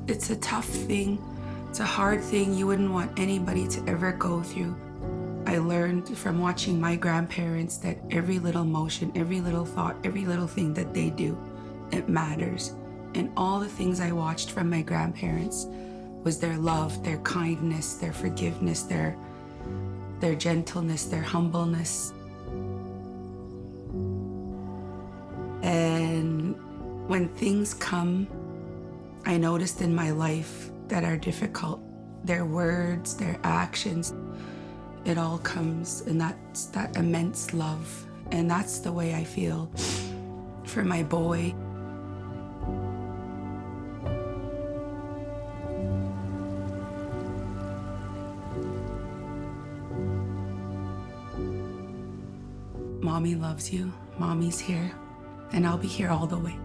It's a tough thing. It's a hard thing you wouldn't want anybody to ever go through. I learned from watching my grandparents that every little motion, every little thought, every little thing that they do, it matters. And all the things I watched from my grandparents was their love, their kindness, their forgiveness, their gentleness, their humbleness. And when things come, I noticed in my life that are difficult, their words, their actions, it all comes, and that's that immense love. And that's the way I feel for my boy. Mommy loves you, Mommy's here, and I'll be here all the way.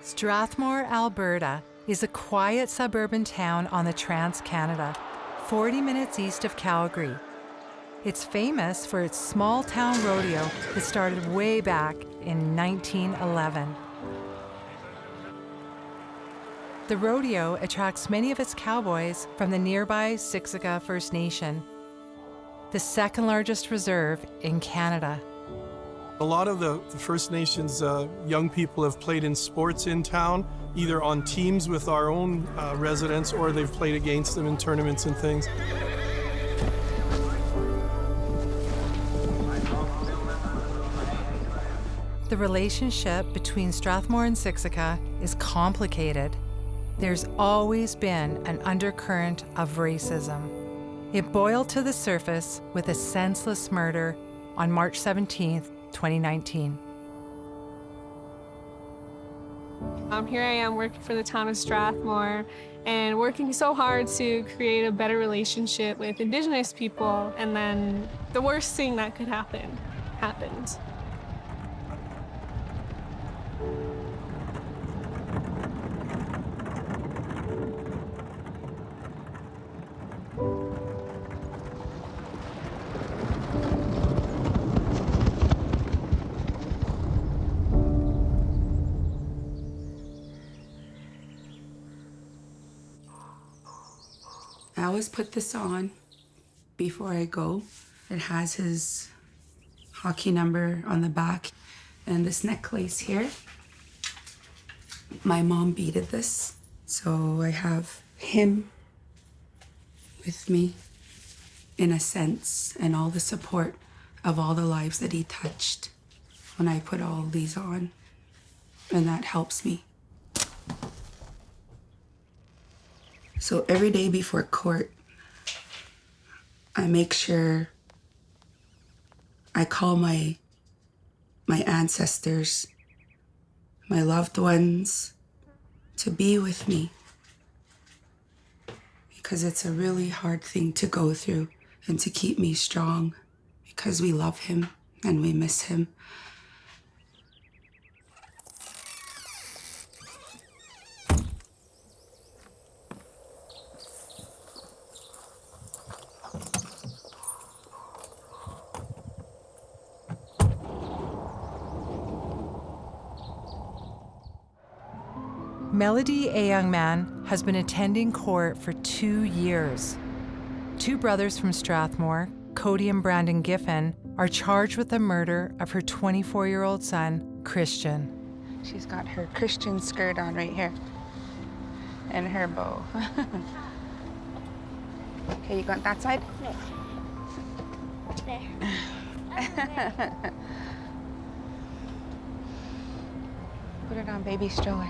Strathmore, Alberta is a quiet suburban town on the Trans-Canada, 40 minutes east of Calgary. It's famous for its small-town rodeo that started way back in 1911. The rodeo attracts many of its cowboys from the nearby Siksika First Nation, the second largest reserve in Canada. A lot of the First Nations young people have played in sports in town, either on teams with our own residents or they've played against them in tournaments and things. The relationship between Strathmore and Siksika is complicated. There's always been an undercurrent of racism. It boiled to the surface with a senseless murder on March 17th, 2019. Here I am working for the town of Strathmore and working so hard to create a better relationship with Indigenous people, and then the worst thing that could happen happened. I always put this on before I go. It has his hockey number on the back and this necklace here. My mom beaded this, so I have him with me in a sense, and all the support of all the lives that he touched when I put all these on, and that helps me. So every day before court, I make sure I call my ancestors, my loved ones, to be with me. Because it's a really hard thing to go through and to keep me strong, because we love him and we miss him. Melodie Ayoungman has been attending court for 2 years. Two brothers from Strathmore, Cody and Brandon Giffen, are charged with the murder of her 24-year-old son, Kristian. She's got her Christian skirt on right here and her bow. Okay, you got that side? There. There. Put it on baby stroller.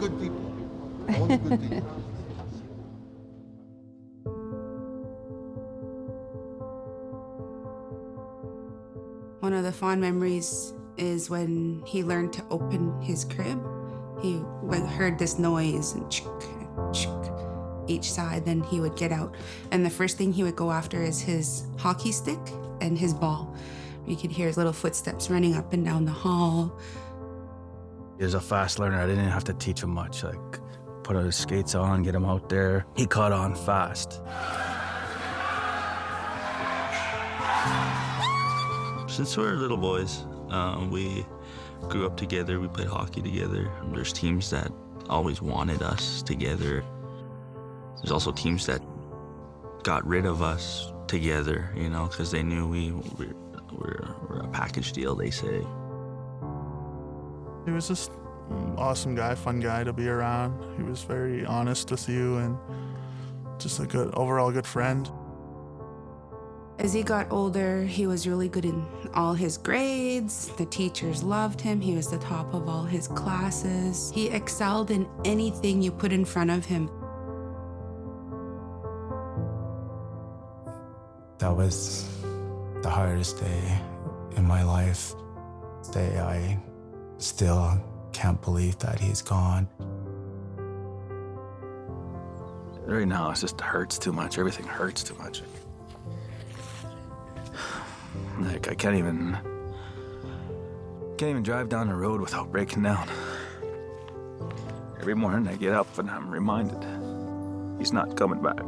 good people. Only good people. One of the fond memories is when he learned to open his crib. He heard this noise and each side, then he would get out. And the first thing he would go after is his hockey stick and his ball. You could hear his little footsteps running up and down the hall. He was a fast learner. I didn't have to teach him much. Like, put his skates on, get him out there. He caught on fast. Since we were little boys, we grew up together. We played hockey together. There's teams that always wanted us together. There's also teams that got rid of us together, you know, because they knew we're a package deal, they say. He was just an awesome guy, fun guy to be around. He was very honest with you and just a overall good friend. As he got older, he was really good in all his grades. The teachers loved him. He was the top of all his classes. He excelled in anything you put in front of him. That was the hardest day in my life. Day I still can't believe that he's gone. Right now, it just hurts too much. Everything hurts too much. Like, I can't even drive down the road without breaking down. Every morning I get up and I'm reminded he's not coming back.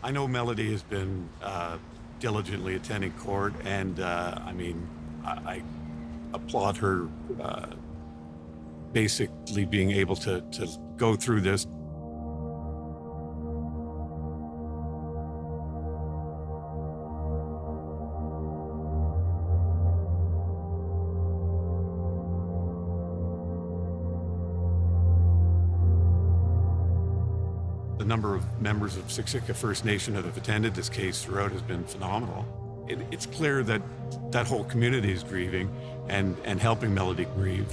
I know Melodie has been diligently attending court, and I mean, I applaud her basically being able to go through this. The number of members of Siksika First Nation that have attended this case throughout has been phenomenal. It's clear that that whole community is grieving and helping Melodie grieve.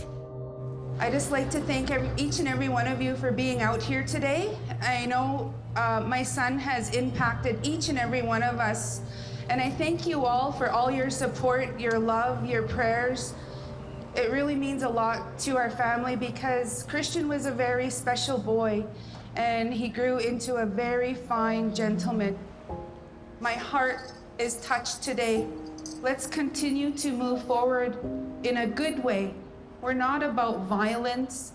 I just like to thank each and every one of you for being out here today. I know my son has impacted each and every one of us, and I thank you all for all your support, your love, your prayers. It really means a lot to our family because Kristian was a very special boy, and he grew into a very fine gentleman. My heart is touched today. Let's continue to move forward in a good way. We're not about violence.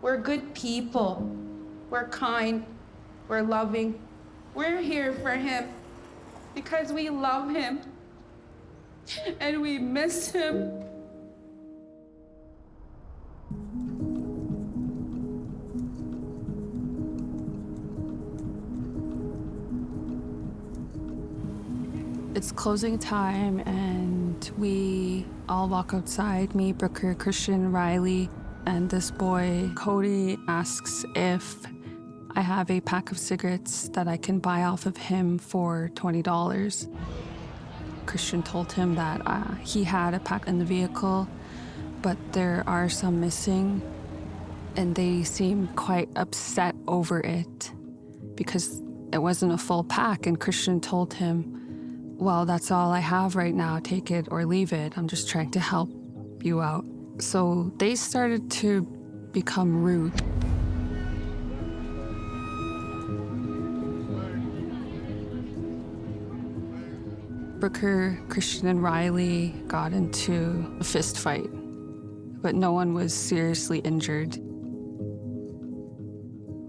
We're good people. We're kind. We're loving. We're here for him because we love him and we miss him. It's closing time and we all walk outside, me, Brooker, Kristian, Ryley, and this boy, Cody, asks if I have a pack of cigarettes that I can buy off of him for $20. Kristian told him that he had a pack in the vehicle, but there are some missing, and they seem quite upset over it because it wasn't a full pack, and Kristian told him, well, that's all I have right now. Take it or leave it. I'm just trying to help you out. So they started to become rude. Brooker, Kristian, and Ryley got into a fist fight, but no one was seriously injured.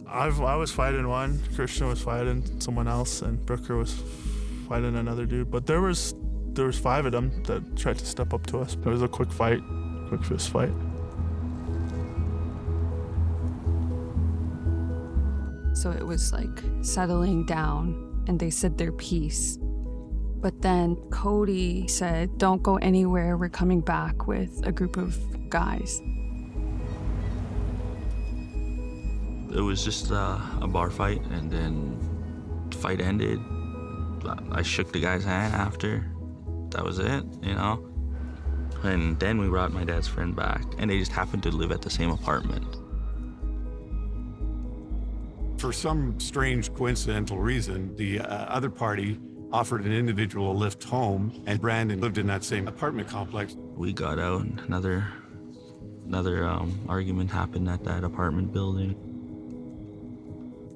I was fighting one, Kristian was fighting someone else, and Brooker was fighting another dude. But there was 5 of them that tried to step up to us. It was a quick fight, quick fist fight. So it was like settling down, and they said their piece. But then Cody said, don't go anywhere, we're coming back with a group of guys. It was just a bar fight, and then the fight ended. I shook the guy's hand after. That was it, you know? And then we brought my dad's friend back, and they just happened to live at the same apartment. For some strange coincidental reason, the other party offered an individual a lift home, and Brandon lived in that same apartment complex. We got out, and another argument happened at that apartment building.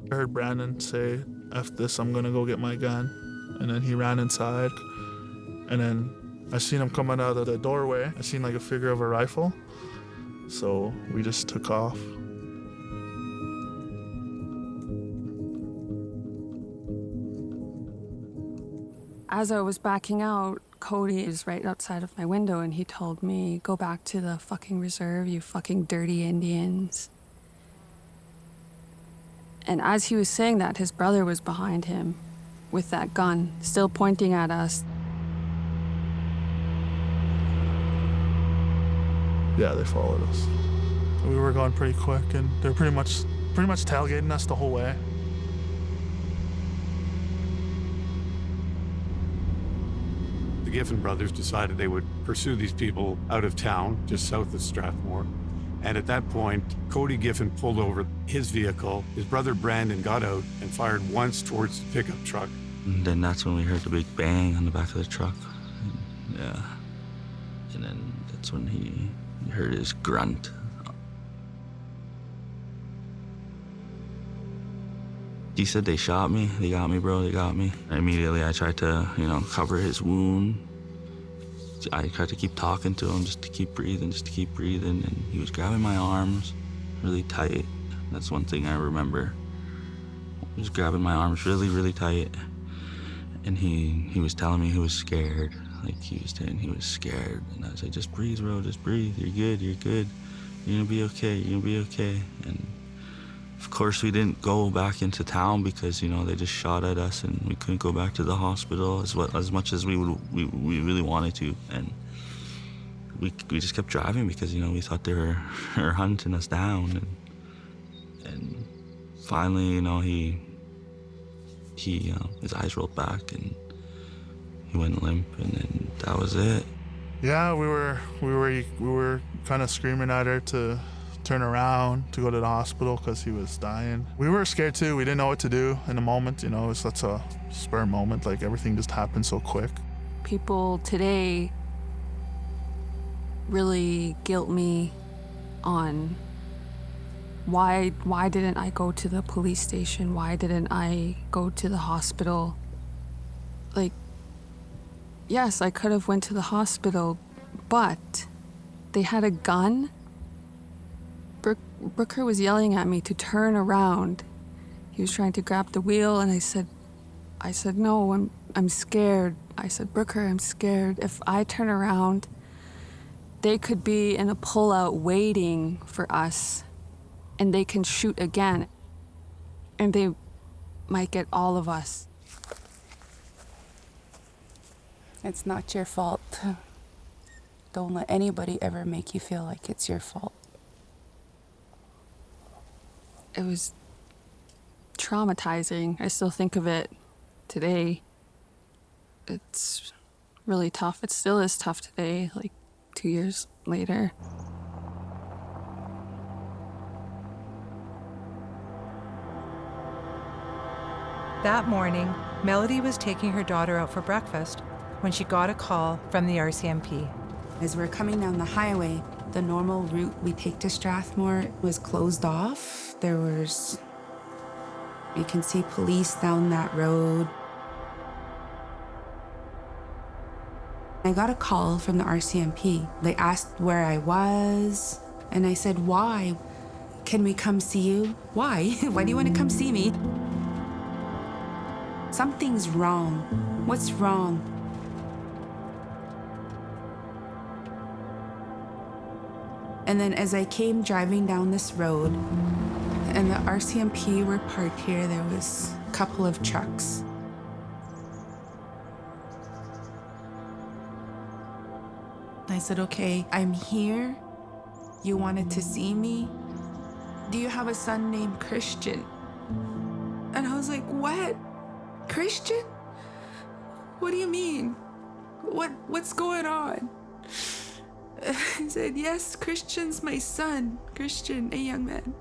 I heard Brandon say, "F this, I'm gonna go get my gun." And then he ran inside, and then I seen him coming out of the doorway. I seen like a figure of a rifle, so we just took off. As I was backing out, Cody is right outside of my window, and he told me, go back to the fucking reserve, you fucking dirty Indians. And as he was saying that, his brother was behind him with that gun, still pointing at us. Yeah, they followed us. We were going pretty quick, and they're pretty much tailgating us the whole way. The Giffen brothers decided they would pursue these people out of town, just south of Strathmore. And at that point, Cody Giffen pulled over his vehicle. His brother Brandon got out and fired once towards the pickup truck. And then that's when we heard the big bang on the back of the truck. Yeah. And then that's when he heard his grunt. He said, "They shot me. They got me, bro. They got me." Immediately, I tried to, cover his wound. I tried to keep talking to him, just to keep breathing. And he was grabbing my arms really tight. That's one thing I remember. He was grabbing my arms really, really tight. And he was telling me he was scared. Like, he was saying he was scared. And I was like, "Just breathe, bro. Just breathe. You're good. You're good. You're gonna be okay. You're gonna be okay." And of course, we didn't go back into town because, they just shot at us, and we couldn't go back to the hospital as much as we really wanted to. And we just kept driving because, we thought they were hunting us down. And finally, he his eyes rolled back and he went limp, and then that was it. Yeah, we were kind of screaming at her to turn around, to go to the hospital because he was dying. We were scared too. We didn't know what to do in the moment. It was such a spur moment. Like, everything just happened so quick. People today really guilt me on why didn't I go to the police station? Why didn't I go to the hospital? Like, yes, I could have went to the hospital, but they had a gun. Brooker was yelling at me to turn around. He was trying to grab the wheel, and I said, "No, I'm scared." I said, "Brooker, I'm scared. If I turn around, they could be in a pullout waiting for us, and they can shoot again, and they might get all of us." It's not your fault. Don't let anybody ever make you feel like it's your fault. It was traumatizing. I still think of it today. It's really tough. It still is tough today, like 2 years later. That morning, Melodie was taking her daughter out for breakfast when she got a call from the RCMP. As we're coming down the highway, the normal route we take to Strathmore was closed off. You can see police down that road. I got a call from the RCMP. They asked where I was, and I said, "Why? Can we come see you?" "Why? Why do you want to come see me?" "Something's wrong." "What's wrong?" And then as I came driving down this road, and the RCMP were parked here, there was a couple of trucks. I said, okay, I'm here. You wanted to see me? Do you have a son named Kristian? And I was like, what? Kristian? What do you mean? What's going on? I said, yes, Kristian's my son, Kristian Ayoungman.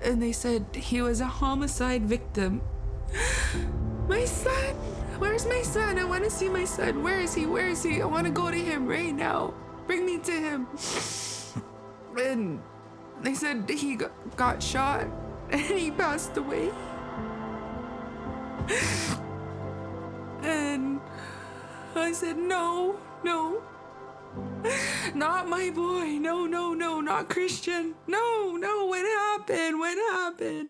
And they said he was a homicide victim. My son? Where's my son? I want to see my son. Where is he? Where is he? I want to go to him right now. Bring me to him. And they said he got shot and he passed away. And I said, no, not my boy. No, not Kristian. No, what happened? What happened?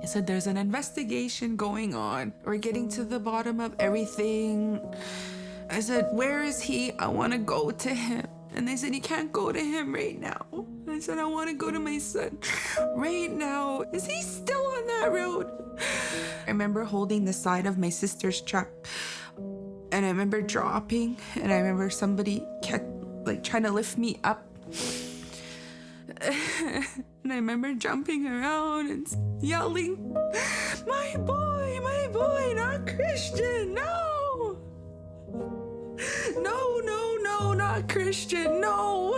I said, there's an investigation going on. We're getting to the bottom of everything. I said, where is he? I want to go to him. And they said, you can't go to him right now. I said, I want to go to my son right now. Is he still on that road? I remember holding the side of my sister's truck. And I remember dropping. And I remember somebody kept trying to lift me up. And I remember jumping around and yelling, my boy, not Kristian, no! No, not Kristian, no!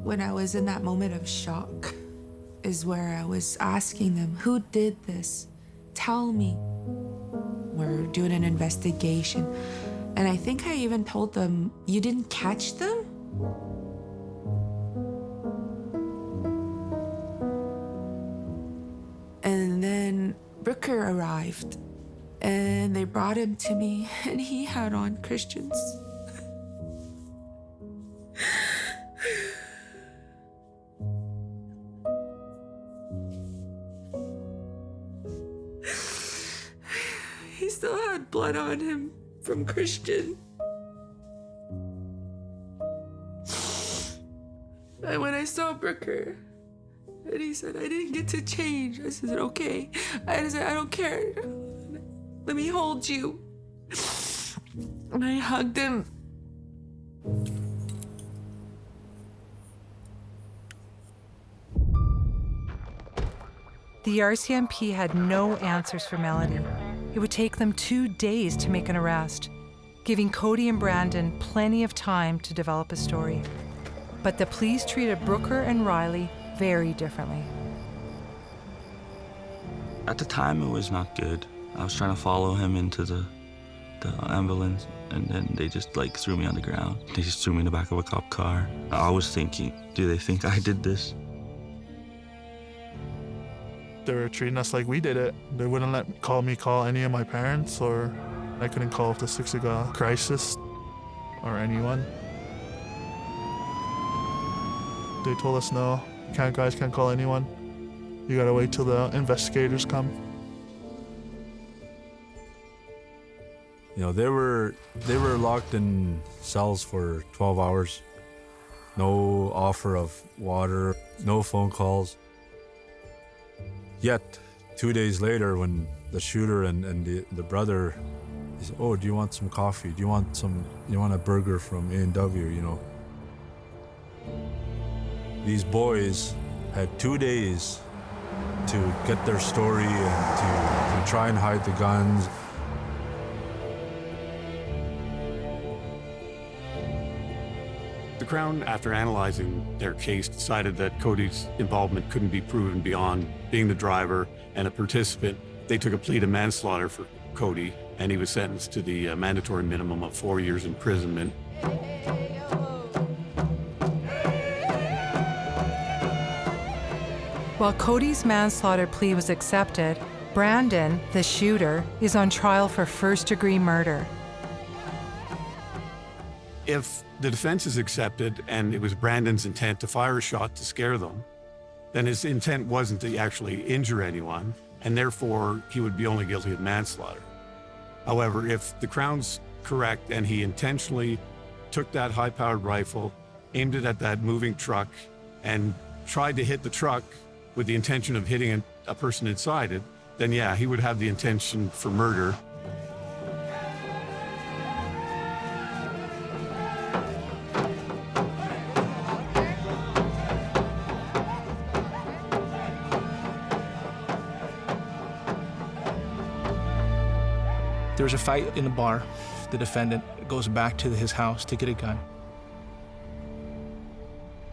When I was in that moment of shock is where I was asking them, who did this? Tell me. We're doing an investigation. And I think I even told them, you didn't catch them? And then Brooker arrived and they brought him to me and he had on Kristian's. He still had blood on him from Kristian. And when I saw Brooker, and he said, I didn't get to change. I said, okay. I said, I don't care. Let me hold you. And I hugged him. The RCMP had no answers for Melodie. It would take them 2 days to make an arrest, giving Cody and Brandon plenty of time to develop a story. But the police treated Brooker and Ryley very differently. At the time, it was not good. I was trying to follow him into the ambulance, and then they just threw me on the ground. They just threw me in the back of a cop car. I was thinking, do they think I did this? They were treating us like we did it. They wouldn't let me call any of my parents, or I couldn't call the Siksika crisis or anyone. They told us, no, guys can't call anyone. You gotta wait till the investigators come. You know, they were locked in cells for 12 hours. No offer of water, no phone calls. Yet, 2 days later, when the shooter and the brother, he said, oh, do you want some coffee? Do you want a burger from A&W, you know? These boys had 2 days to get their story and to try and hide the guns. The Crown, after analyzing their case, decided that Cody's involvement couldn't be proven beyond being the driver and a participant. They took a plea to manslaughter for Cody, and he was sentenced to the mandatory minimum of 4 years imprisonment. While Cody's manslaughter plea was accepted, Brandon, the shooter, is on trial for first-degree murder. If the defense is accepted and it was Brandon's intent to fire a shot to scare them, then his intent wasn't to actually injure anyone. and therefore he would be only guilty of manslaughter. However, if the Crown's correct and he intentionally took that high-powered rifle, aimed it at that moving truck, and tried to hit the truck with the intention of hitting a person inside it, then yeah, he would have the intention for murder. There was a fight in the bar. The defendant goes back to his house to get a gun.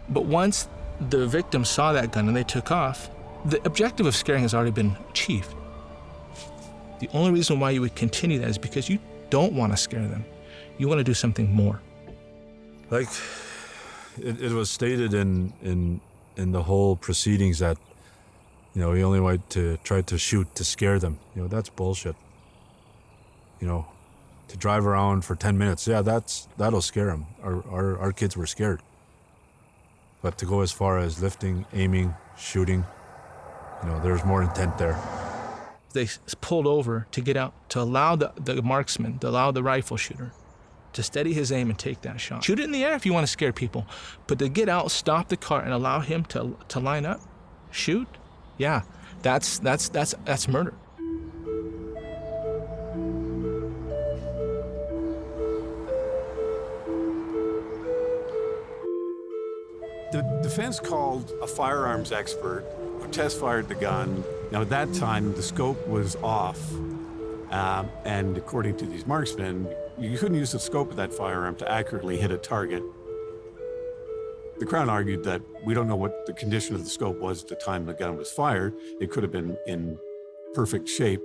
But once the victim saw that gun and they took off, the objective of scaring has already been achieved. The only reason why you would continue that is because you don't want to scare them. You want to do something more. Like, it was stated in the whole proceedings that, he only wanted to try to shoot to scare them. That's bullshit. To drive around for 10 minutes, yeah, that'll scare them. Our kids were scared. But to go as far as lifting, aiming, shooting, there's more intent there. They pulled over to get out, to allow the marksman, to allow the rifle shooter to steady his aim and take that shot. Shoot it in the air if you want to scare people, but to get out, stop the car, and allow him to line up, shoot, yeah, that's murder. The defense called a firearms expert who test-fired the gun. Now, at that time, the scope was off, and according to these marksmen, you couldn't use the scope of that firearm to accurately hit a target. The Crown argued that we don't know what the condition of the scope was at the time the gun was fired. It could have been in perfect shape.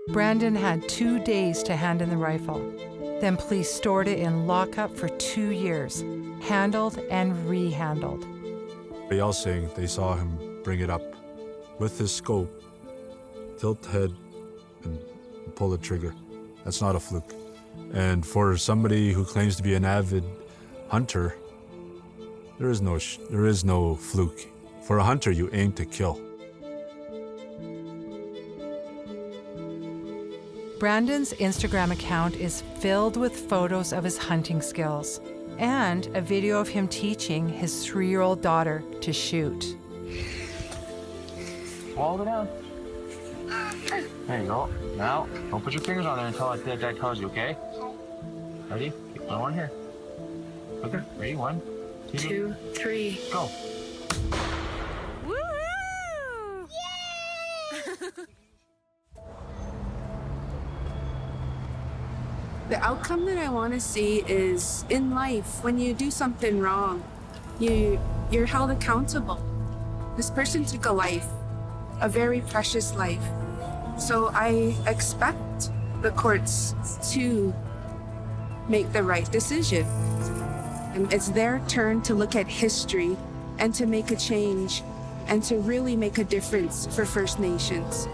Brandon had 2 days to hand in the rifle. Then police stored it in lockup for 2 years, handled and rehandled. They all saying they saw him bring it up with his scope, tilt the head, and pull the trigger. That's not a fluke. And for somebody who claims to be an avid hunter, there is no fluke. For a hunter, you aim to kill. Brandon's Instagram account is filled with photos of his hunting skills and a video of him teaching his 3-year-old daughter to shoot. Hold it down. There you go. Now, don't put your fingers on there until that guy tells you, okay? Ready? Keep going here. Okay, ready? 1, 2, 3, go. Woohoo! Yay! The outcome that I want to see is in life, when you do something wrong, you're held accountable. This person took a life, a very precious life. So I expect the courts to make the right decision. And it's their turn to look at history and to make a change and to really make a difference for First Nations.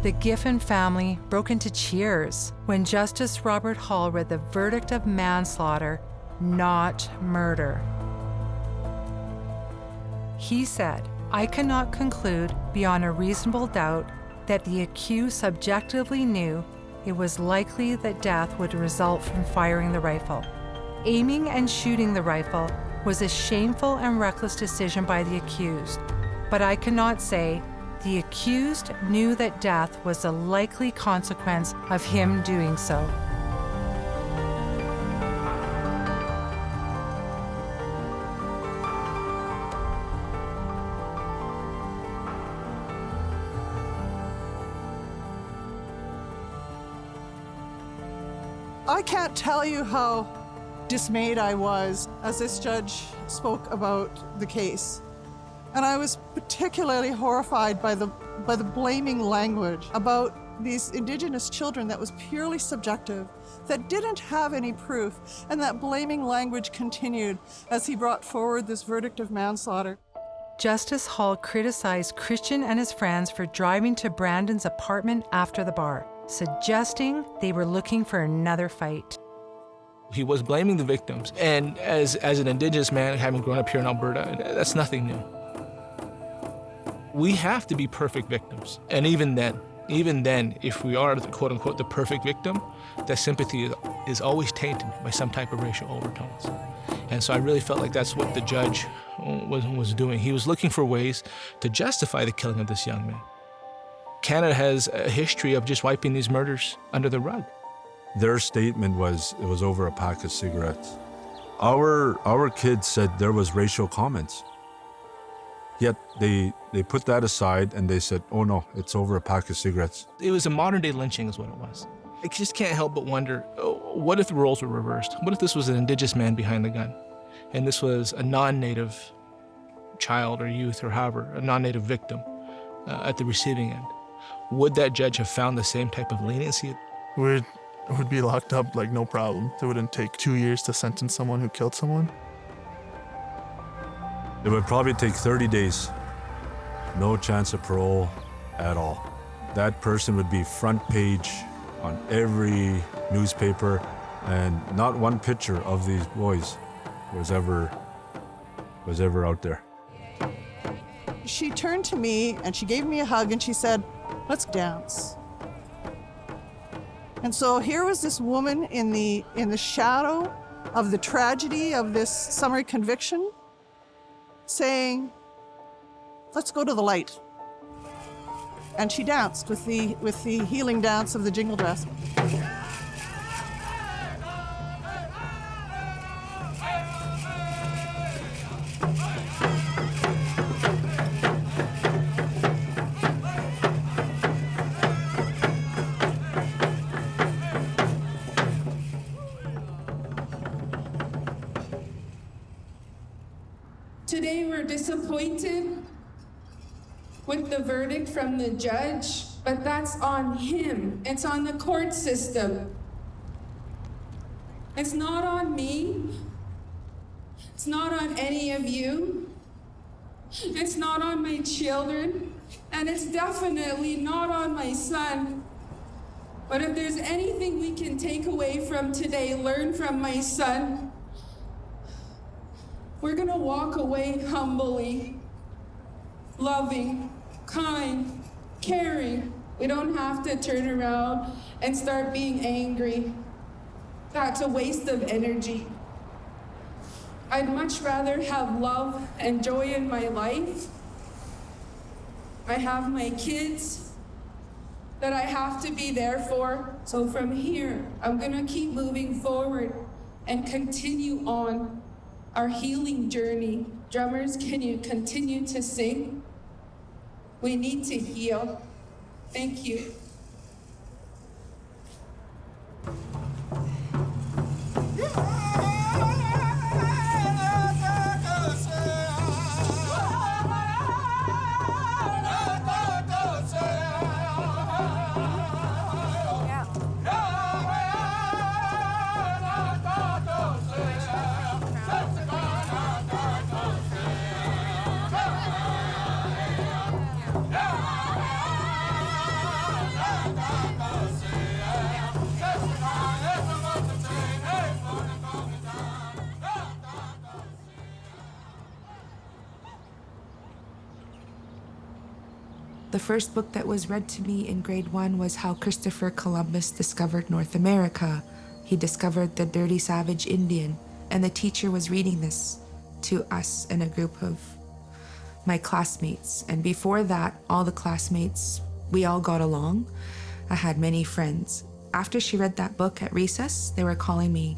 The Giffen family broke into cheers when Justice Robert Hall read the verdict of manslaughter, not murder. He said, "I cannot conclude beyond a reasonable doubt that the accused subjectively knew it was likely that death would result from firing the rifle. Aiming and shooting the rifle was a shameful and reckless decision by the accused, but I cannot say the accused knew that death was a likely consequence of him doing so." I can't tell you how dismayed I was as this judge spoke about the case. And I was particularly horrified by the blaming language about these Indigenous children that was purely subjective, that didn't have any proof, and that blaming language continued as he brought forward this verdict of manslaughter. Justice Hall criticized Kristian and his friends for driving to Brandon's apartment after the bar, suggesting they were looking for another fight. He was blaming the victims, and as an Indigenous man having grown up here in Alberta, that's nothing new. We have to be perfect victims, and even then, if we are, quote-unquote, the perfect victim, that sympathy is always tainted by some type of racial overtones. And so I really felt like that's what the judge was doing. He was looking for ways to justify the killing of this young man. Canada has a history of just wiping these murders under the rug. Their statement was it was over a pack of cigarettes. Our kids said there was racial comments. Yet they put that aside and they said, oh no, it's over a pack of cigarettes. It was a modern day lynching is what it was. I just can't help but wonder, what if the roles were reversed? What if this was an Indigenous man behind the gun? And this was a non-Native child or youth or however, a non-Native victim at the receiving end? Would that judge have found the same type of leniency? Would be locked up like no problem. It wouldn't take 2 years to sentence someone who killed someone. It would probably take 30 days. No chance of parole at all. That person would be front page on every newspaper, and not one picture of these boys was ever out there. She turned to me and she gave me a hug and she said, let's dance. And so here was this woman in the shadow of the tragedy of this summary conviction saying, let's go to the light. And she danced with the healing dance of the jingle dress. Today we're disappointed with the verdict from the judge, but that's on him. It's on the court system. It's not on me. It's not on any of you. It's not on my children, and it's definitely not on my son. But if there's anything we can take away from today, learn from my son, we're gonna walk away humbly, loving, kind, caring. We don't have to turn around and start being angry. That's a waste of energy. I'd much rather have love and joy in my life. I have my kids that I have to be there for. So from here, I'm gonna keep moving forward and continue on our healing journey. Drummers, can you continue to sing? We need to heal. Thank you. The first book that was read to me in grade 1 was How Christopher Columbus Discovered North America. He discovered the dirty savage Indian, and the teacher was reading this to us and a group of my classmates. And before that, all the classmates, we all got along. I had many friends. After she read that book at recess, they were calling me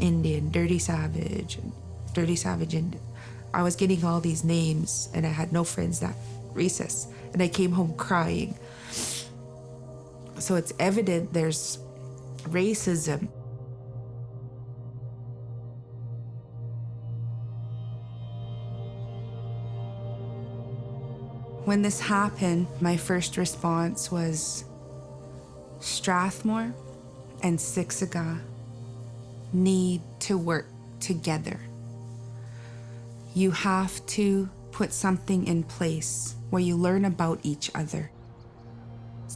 Indian, dirty savage Indian. I was getting all these names and I had no friends that recess. And I came home crying. So it's evident there's racism When this happened, my first response was Strathmore and Siksika need to work together. You have to put something in place where you learn about each other.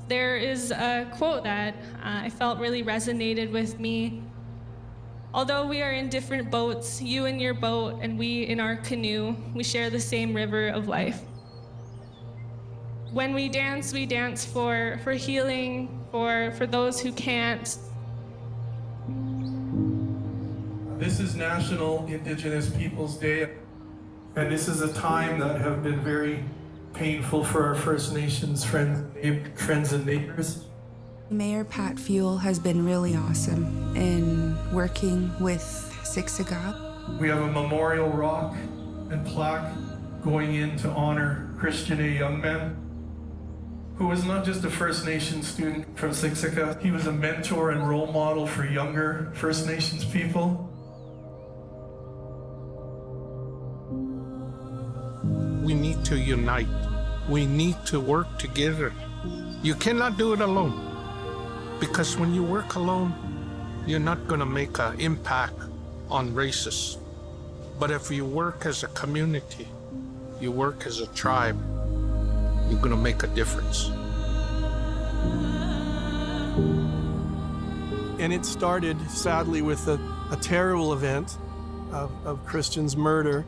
There is a quote that I felt really resonated with me. Although we are in different boats, you in your boat and we in our canoe, we share the same river of life. When we dance for healing, for those who can't. This is National Indigenous Peoples Day, and this is a time that have been very painful for our First Nations friends and neighbors. Mayor Pat Fule has been really awesome in working with Siksika. We have a memorial rock and plaque going in to honor Kristian Ayoungman, who was not just a First Nations student from Siksika, he was a mentor and role model for younger First Nations people. We need to unite. We need to work together. You cannot do it alone, because when you work alone, you're not going to make an impact on races. But if you work as a community, you work as a tribe, you're going to make a difference. And it started, sadly, with a terrible event of Kristian's murder,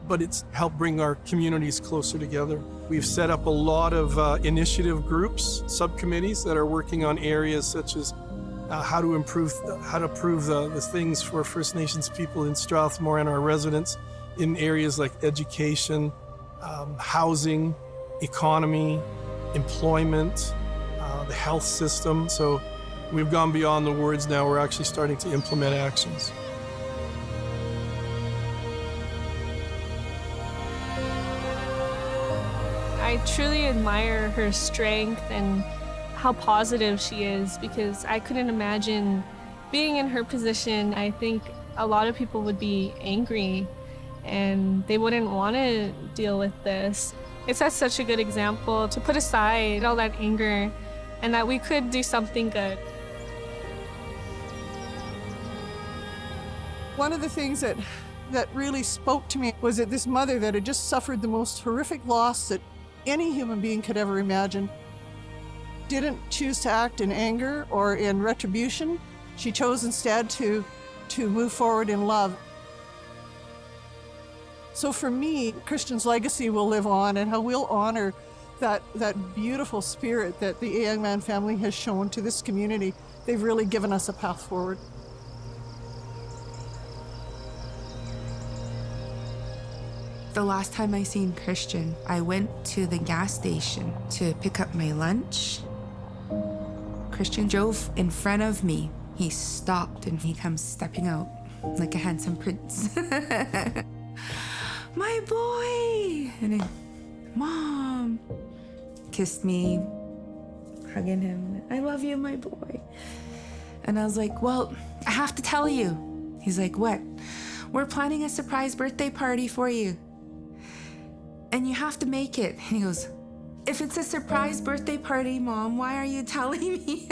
but it's helped bring our communities closer together. We've set up a lot of initiative groups, subcommittees that are working on areas such as how to improve the things for First Nations people in Strathmore and our residents in areas like education, housing, economy, employment, the health system. So we've gone beyond the words now. We're actually starting to implement actions. I truly admire her strength and how positive she is, because I couldn't imagine being in her position. I think a lot of people would be angry and they wouldn't want to deal with this. It sets such a good example to put aside all that anger and that we could do something good. One of the things that really spoke to me was that this mother that had just suffered the most horrific loss that any human being could ever imagine didn't choose to act in anger or in retribution. She chose instead to move forward in love. So for me, Kristian's legacy will live on, and how we'll honor that beautiful spirit that the Ayoungman family has shown to this community. They've really given us a path forward. The last time I seen Kristian, I went to the gas station to pick up my lunch. Kristian drove in front of me. He stopped and he comes stepping out like a handsome prince. My boy! And then, Mom! Kissed me, hugging him. I love you, my boy. And I was like, well, I have to tell you. He's like, what? We're planning a surprise birthday party for you. And you have to make it. And he goes, if it's a surprise birthday party, Mom, why are you telling me?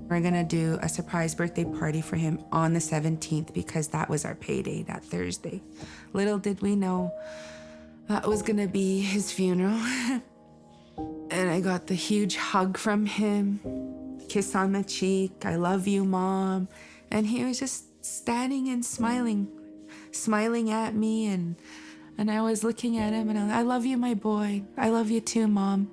We're gonna do a surprise birthday party for him on the 17th because that was our payday that Thursday. Little did we know that was gonna be his funeral. And I got the huge hug from him, kiss on the cheek, I love you, Mom. And he was just standing and smiling at me, and I was looking at him and I love you, my boy. I love you too, Mom.